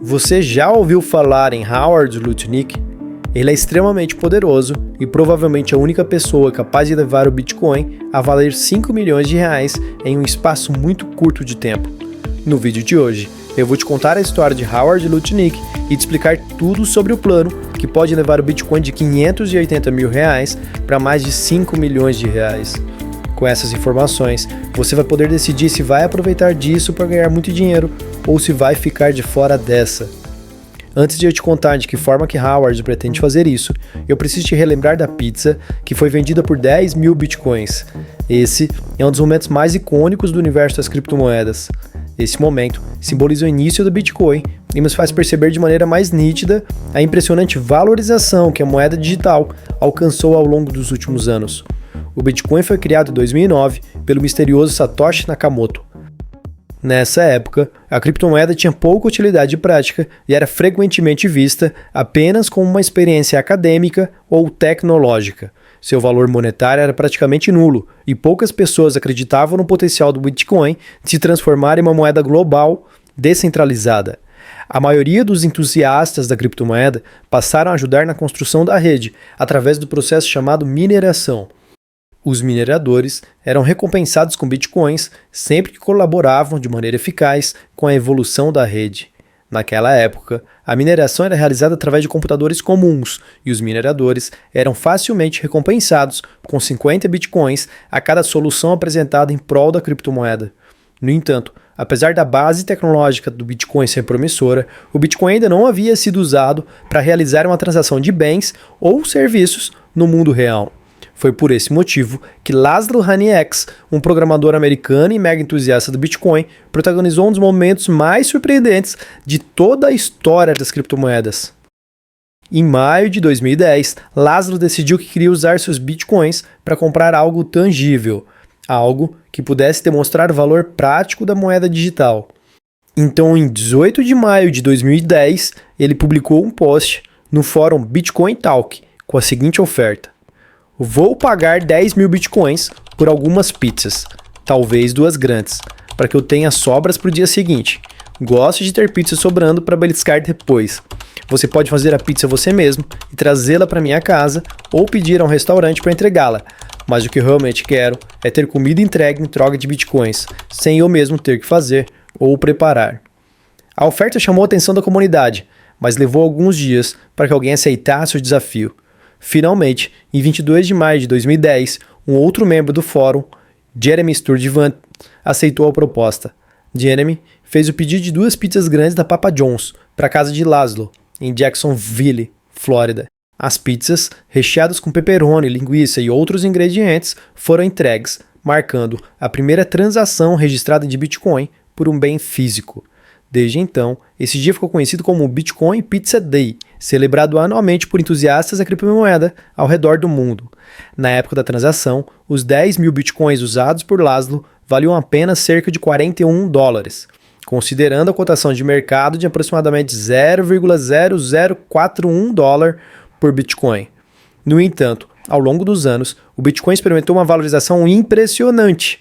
Você já ouviu falar em Howard Lutnick? Ele é extremamente poderoso e provavelmente a única pessoa capaz de levar o Bitcoin a valer 5 milhões de reais em um espaço muito curto de tempo. No vídeo de hoje, eu vou te contar a história de Howard Lutnick e te explicar tudo sobre o plano que pode levar o Bitcoin de 580 mil reais para mais de 5 milhões de reais. Com essas informações, você vai poder decidir se vai aproveitar disso para ganhar muito dinheiro ou se vai ficar de fora dessa. Antes de eu te contar de que forma que Howard pretende fazer isso, eu preciso te relembrar da pizza que foi vendida por 10 mil bitcoins. Esse é um dos momentos mais icônicos do universo das criptomoedas. Esse momento simboliza o início do Bitcoin e nos faz perceber de maneira mais nítida a impressionante valorização que a moeda digital alcançou ao longo dos últimos anos. O Bitcoin foi criado em 2009 pelo misterioso Satoshi Nakamoto. Nessa época, a criptomoeda tinha pouca utilidade prática e era frequentemente vista apenas como uma experiência acadêmica ou tecnológica. Seu valor monetário era praticamente nulo e poucas pessoas acreditavam no potencial do Bitcoin de se transformar em uma moeda global descentralizada. A maioria dos entusiastas da criptomoeda passaram a ajudar na construção da rede através do processo chamado mineração. Os mineradores eram recompensados com bitcoins sempre que colaboravam de maneira eficaz com a evolução da rede. Naquela época, a mineração era realizada através de computadores comuns e os mineradores eram facilmente recompensados com 50 bitcoins a cada solução apresentada em prol da criptomoeda. No entanto, apesar da base tecnológica do Bitcoin ser promissora, o Bitcoin ainda não havia sido usado para realizar uma transação de bens ou serviços no mundo real. Foi por esse motivo que Laszlo Hanieks, um programador americano e mega entusiasta do Bitcoin, protagonizou um dos momentos mais surpreendentes de toda a história das criptomoedas. Em maio de 2010, Laszlo decidiu que queria usar seus Bitcoins para comprar algo tangível, algo que pudesse demonstrar o valor prático da moeda digital. Então, em 18 de maio de 2010, ele publicou um post no fórum Bitcoin Talk com a seguinte oferta: vou pagar 10 mil bitcoins por algumas pizzas, talvez 2 grandes, para que eu tenha sobras para o dia seguinte. Gosto de ter pizza sobrando para beliscar depois. Você pode fazer a pizza você mesmo e trazê-la para minha casa ou pedir a um restaurante para entregá-la, mas o que eu realmente quero é ter comida entregue em troca de bitcoins, sem eu mesmo ter que fazer ou preparar. A oferta chamou a atenção da comunidade, mas levou alguns dias para que alguém aceitasse o desafio. Finalmente, em 22 de maio de 2010, um outro membro do fórum, Jeremy Sturtevant, aceitou a proposta. Jeremy fez o pedido de 2 pizzas grandes da Papa John's para a casa de Laszlo, em Jacksonville, Flórida. As pizzas, recheadas com pepperoni, linguiça e outros ingredientes, foram entregues, marcando a primeira transação registrada de Bitcoin por um bem físico. Desde então, esse dia ficou conhecido como o Bitcoin Pizza Day, celebrado anualmente por entusiastas da criptomoeda ao redor do mundo. Na época da transação, os 10 mil bitcoins usados por Laszlo valiam apenas cerca de $41, considerando a cotação de mercado de aproximadamente $0,0041 por bitcoin. No entanto, ao longo dos anos, o Bitcoin experimentou uma valorização impressionante.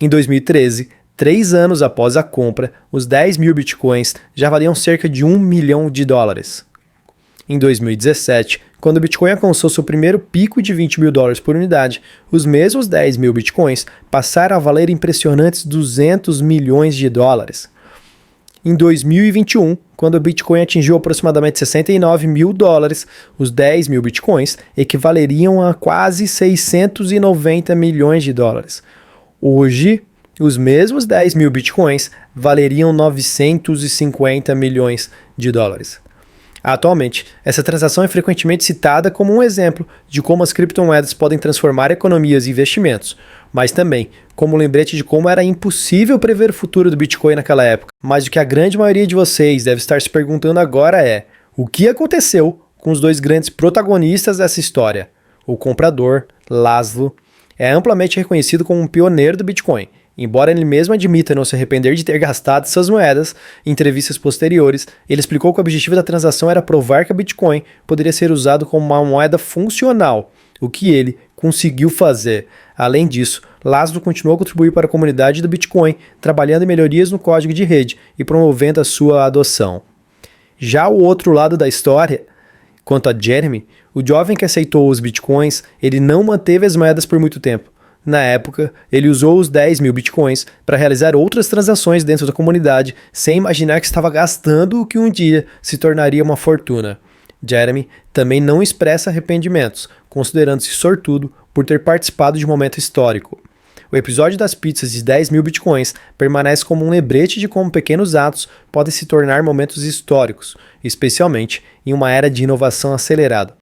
Em 2013, 3 anos após a compra, os 10 mil bitcoins já valiam cerca de $1 milhão. Em 2017, quando o Bitcoin alcançou seu primeiro pico de $20 mil por unidade, os mesmos 10 mil bitcoins passaram a valer impressionantes $200 milhões. Em 2021, quando o Bitcoin atingiu aproximadamente $69 mil, os 10 mil bitcoins equivaleriam a quase $690 milhões. Hoje, os mesmos 10 mil bitcoins valeriam $950 milhões. Atualmente, essa transação é frequentemente citada como um exemplo de como as criptomoedas podem transformar economias e investimentos, mas também como um lembrete de como era impossível prever o futuro do Bitcoin naquela época. Mas o que a grande maioria de vocês deve estar se perguntando agora é: o que aconteceu com os 2 grandes protagonistas dessa história? O comprador, Laszlo, é amplamente reconhecido como um pioneiro do Bitcoin. Embora ele mesmo admita não se arrepender de ter gastado suas moedas, em entrevistas posteriores, ele explicou que o objetivo da transação era provar que a Bitcoin poderia ser usado como uma moeda funcional, o que ele conseguiu fazer. Além disso, Laszlo continuou a contribuir para a comunidade do Bitcoin, trabalhando em melhorias no código de rede e promovendo a sua adoção. Já o outro lado da história, quanto a Jeremy, o jovem que aceitou os bitcoins, ele não manteve as moedas por muito tempo. Na época, ele usou os 10 mil bitcoins para realizar outras transações dentro da comunidade, sem imaginar que estava gastando o que um dia se tornaria uma fortuna. Jeremy também não expressa arrependimentos, considerando-se sortudo por ter participado de um momento histórico. O episódio das pizzas de 10 mil bitcoins permanece como um lembrete de como pequenos atos podem se tornar momentos históricos, especialmente em uma era de inovação acelerada.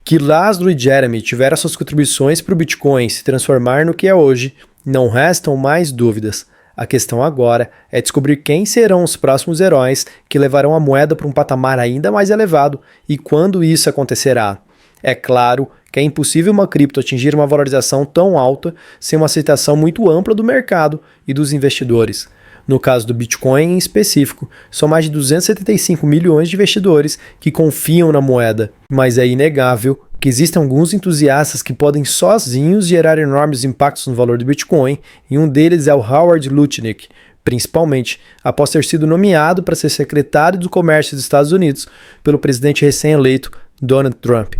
Que Laszlo e Jeremy tiveram suas contribuições para o Bitcoin se transformar no que é hoje, não restam mais dúvidas. A questão agora é descobrir quem serão os próximos heróis que levarão a moeda para um patamar ainda mais elevado e quando isso acontecerá. É claro que é impossível uma cripto atingir uma valorização tão alta sem uma aceitação muito ampla do mercado e dos investidores. No caso do Bitcoin em específico, são mais de 275 milhões de investidores que confiam na moeda, mas é inegável que existem alguns entusiastas que podem sozinhos gerar enormes impactos no valor do Bitcoin, e um deles é o Howard Lutnick, principalmente após ter sido nomeado para ser secretário do Comércio dos Estados Unidos pelo presidente recém-eleito Donald Trump.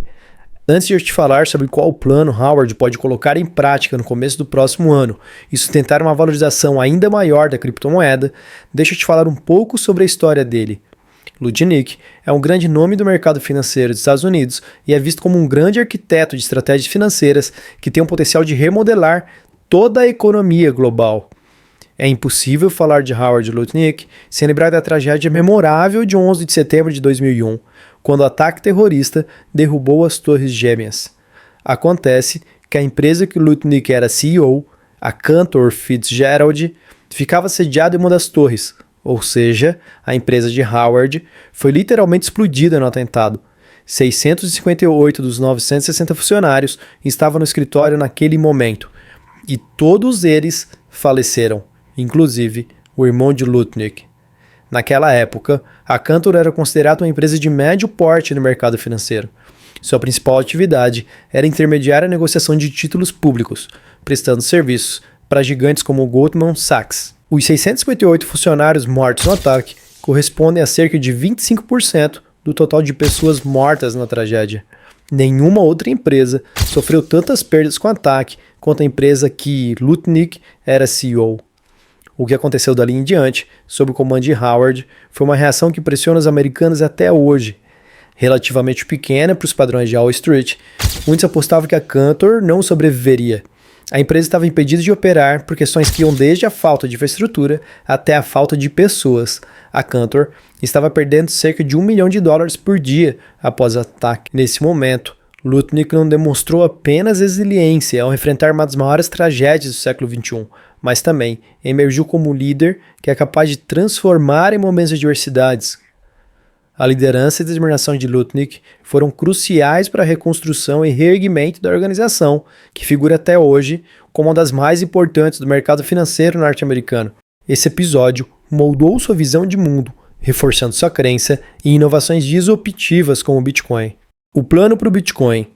Antes de eu te falar sobre qual plano Howard pode colocar em prática no começo do próximo ano e sustentar uma valorização ainda maior da criptomoeda, deixa eu te falar um pouco sobre a história dele. Lutnick é um grande nome do mercado financeiro dos Estados Unidos e é visto como um grande arquiteto de estratégias financeiras que tem o potencial de remodelar toda a economia global. É impossível falar de Howard Lutnick sem lembrar da tragédia memorável de 11 de setembro de 2001, quando o ataque terrorista derrubou as Torres Gêmeas. Acontece que a empresa que Lutnick era CEO, a Cantor Fitzgerald, ficava sediada em uma das torres, ou seja, a empresa de Howard foi literalmente explodida no atentado. 658 dos 960 funcionários estavam no escritório naquele momento, e todos eles faleceram, inclusive o irmão de Lutnick. Naquela época, a Cantor era considerada uma empresa de médio porte no mercado financeiro. Sua principal atividade era intermediar a negociação de títulos públicos, prestando serviços para gigantes como o Goldman Sachs. Os 658 funcionários mortos no ataque correspondem a cerca de 25% do total de pessoas mortas na tragédia. Nenhuma outra empresa sofreu tantas perdas com o ataque quanto a empresa que Lutnick era CEO. O que aconteceu dali em diante, sob o comando de Howard, foi uma reação que pressiona os americanos até hoje. Relativamente pequena para os padrões de Wall Street, muitos apostavam que a Cantor não sobreviveria. A empresa estava impedida de operar por questões que iam desde a falta de infraestrutura até a falta de pessoas. A Cantor estava perdendo cerca de $1 milhão por dia após o ataque. Nesse momento, Lutnick não demonstrou apenas resiliência ao enfrentar uma das maiores tragédias do século XXI, mas também emergiu como um líder que é capaz de transformar em momentos de adversidades. A liderança e determinação de Lutnick foram cruciais para a reconstrução e reerguimento da organização, que figura até hoje como uma das mais importantes do mercado financeiro norte-americano. Esse episódio moldou sua visão de mundo, reforçando sua crença em inovações disruptivas como o Bitcoin. O plano para o Bitcoin.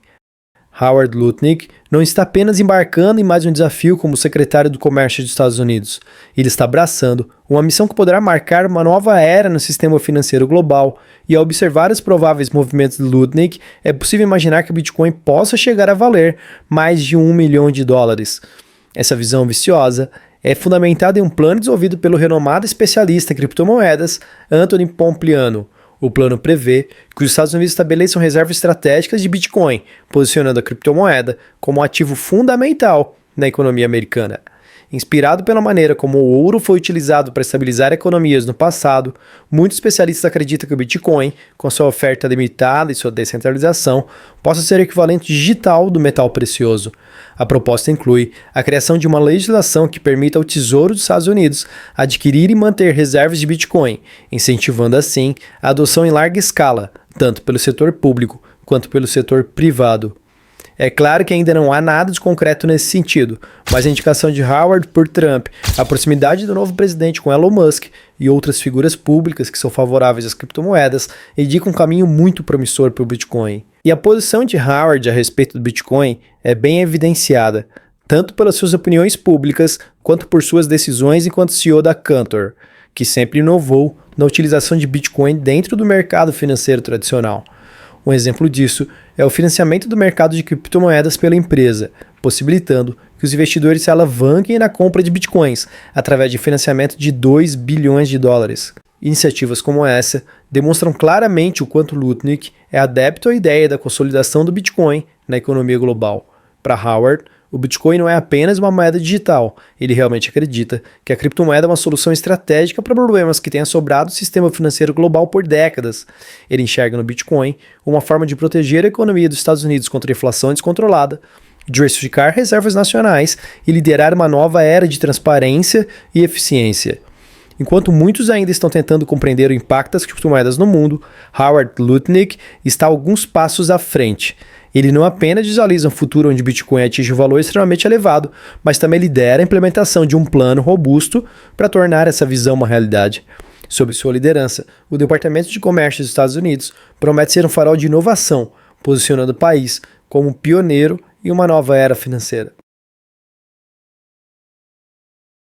Howard Lutnick não está apenas embarcando em mais um desafio como secretário do Comércio dos Estados Unidos. Ele está abraçando uma missão que poderá marcar uma nova era no sistema financeiro global, e ao observar os prováveis movimentos de Lutnick, é possível imaginar que o Bitcoin possa chegar a valer mais de $1 milhão. Essa visão ambiciosa é fundamentada em um plano desenvolvido pelo renomado especialista em criptomoedas Anthony Pompliano. O plano prevê que os Estados Unidos estabeleçam reservas estratégicas de Bitcoin, posicionando a criptomoeda como um ativo fundamental na economia americana. Inspirado pela maneira como o ouro foi utilizado para estabilizar economias no passado, muitos especialistas acreditam que o Bitcoin, com sua oferta limitada e sua descentralização, possa ser o equivalente digital do metal precioso. A proposta inclui a criação de uma legislação que permita ao Tesouro dos Estados Unidos adquirir e manter reservas de Bitcoin, incentivando assim a adoção em larga escala, tanto pelo setor público quanto pelo setor privado. É claro que ainda não há nada de concreto nesse sentido, mas a indicação de Howard por Trump, a proximidade do novo presidente com Elon Musk e outras figuras públicas que são favoráveis às criptomoedas indicam um caminho muito promissor para o Bitcoin. E a posição de Howard a respeito do Bitcoin é bem evidenciada, tanto pelas suas opiniões públicas quanto por suas decisões enquanto CEO da Cantor. que sempre inovou na utilização de Bitcoin dentro do mercado financeiro tradicional. Um exemplo disso é o financiamento do mercado de criptomoedas pela empresa, possibilitando que os investidores se alavanquem na compra de bitcoins através de financiamento de 2 bilhões de dólares. Iniciativas como essa demonstram claramente o quanto Lutnick é adepto à ideia da consolidação do Bitcoin na economia global. Para Howard, o Bitcoin não é apenas uma moeda digital, ele realmente acredita que a criptomoeda é uma solução estratégica para problemas que têm assobrado o sistema financeiro global por décadas. Ele enxerga no Bitcoin uma forma de proteger a economia dos Estados Unidos contra a inflação descontrolada, diversificar reservas nacionais e liderar uma nova era de transparência e eficiência. Enquanto muitos ainda estão tentando compreender o impacto das criptomoedas no mundo, Howard Lutnick está alguns passos à frente. Ele não apenas visualiza um futuro onde Bitcoin atinge um valor extremamente elevado, mas também lidera a implementação de um plano robusto para tornar essa visão uma realidade. Sob sua liderança, o Departamento de Comércio dos Estados Unidos promete ser um farol de inovação, posicionando o país como pioneiro em uma nova era financeira.